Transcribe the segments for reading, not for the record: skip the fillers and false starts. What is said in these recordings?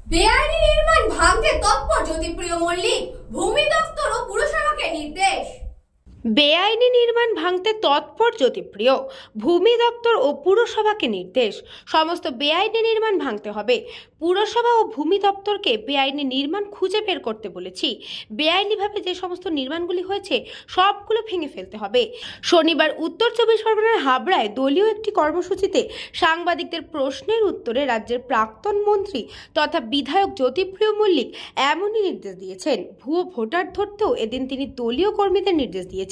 বেআইনি নির্মাণ ভাঙতে তৎপর জ্যোতিপ্রিয় মল্লিক, ভূমি দপ্তর ও পুরসভাকে নির্দেশ। বেআইনি নির্মাণ ভাঙতে তৎপর জ্যোতিপ্রিয়, ভূমি দপ্তর ও পুরসভাকে নির্দেশ। সমস্ত বেআইনি নির্মাণ ভাঙতে হবে। পুরসভা ও ভূমি দপ্তরকে বেআইনি নির্মাণ খুঁজে বের করতে বলেছি। বেআইনিভাবে যে সমস্ত নির্মাণগুলি হয়েছে সবগুলো ভেঙে ফেলতে হবে। শনিবার উত্তর 24 পরগনার হাবড়ায় দলীয় একটি কর্মসূচিতে সাংবাদিকদের প্রশ্নের উত্তরে রাজ্যের প্রাক্তন মন্ত্রী তথা বিধায়ক জ্যোতিপ্রিয় মল্লিক এমনই নির্দেশ দিয়েছেন। ভুয়ো ভোটার ধরতেও এদিন তিনি দলীয় কর্মীদের নির্দেশ দিয়েছেন।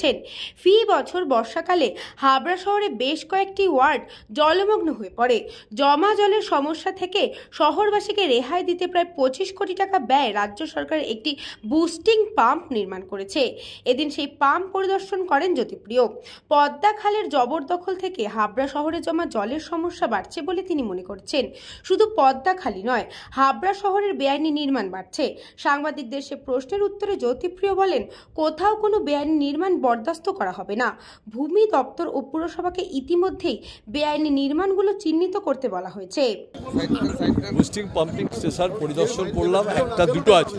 ফি বছর বর্ষাকালে হাবড়া শহরে বেশ কয়েকটি ওয়ার্ড জলমগ্ন হয়ে পড়ে। জমা জলের সমস্যা থেকে শহরবাসীকে রেহাই দিতে প্রায় 25 কোটি টাকা ব্যয় রাজ্য সরকার একটি বুস্টিং পাম্প নির্মাণ করেছে। এদিন সেই পাম্প পরিদর্শন করেন জ্যোতিপ্রিয়। পদ্মা খালের জবরদখল থেকে হাবড়া শহরে জমা জলের সমস্যা বাড়ছে বলে তিনি মনে করছেন। শুধু পদ্মা খালি নয়, হাবড়া শহরের বেআইনি নির্মাণ বাড়ছে। সাংবাদিকদের সে প্রশ্নের উত্তরে জ্যোতিপ্রিয় বলেন, কোথাও কোনো বেআইনি নির্মাণ বরদাস্ত করা হবে না। ভূমি দপ্তর ও পুরসভাকে ইতিমধ্যেই বেআইনি নির্মাণগুলো চিহ্নিত করতে বলা হয়েছে। বুস্টিং পাম্পিং স্টেশন পরিদর্শন করলাম, একটা দুটো আছে।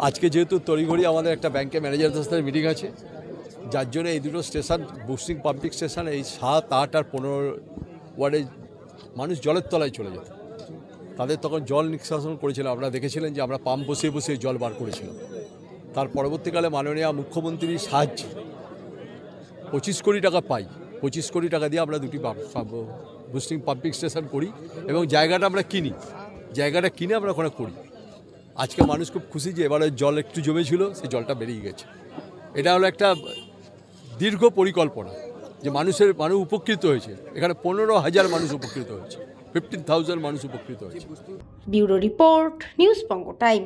আজকে যেহেতু তড়িঘড়ি আমাদের একটা ব্যাংকে ম্যানেজারদের সাথে মিটিং আছে, যার জন্য এই দুটো স্টেশন বুস্টিং পাম্পিং স্টেশন এই 7, 8 আর 15 ওয়ার্ডে মানুষ জলের তলায় চলে যায়। তাদের তখন জল নিষ্কাশন করেছিলাম, আপনারা দেখেছিলেন যে আমরা পাম্প বসিয়ে বসিয়ে জল বার করেছিলাম। তার পরবর্তীকালে মাননীয় মুখ্যমন্ত্রীর সাহায্যে 25 কোটি টাকা পাই। 25 কোটি টাকা দিয়ে আমরা দুটি বুস্টিং পাম্পিং স্টেশন করি এবং জায়গাটা আমরা কিনি। জায়গাটা কিনে আমরা ওখানে করি। আজকে মানুষ খুব খুশি যে এবারে জল একটু জমেছিল, সেই জলটা বেরিয়ে গেছে। এটা হলো একটা দীর্ঘ পরিকল্পনা যে মানুষ উপকৃত হয়েছে। এখানে 15,000 মানুষ উপকৃত হয়েছে, 15,000 মানুষ উপকৃত হয়েছে। ব্যুরো রিপোর্ট, নিউজ বঙ্গ টাইম।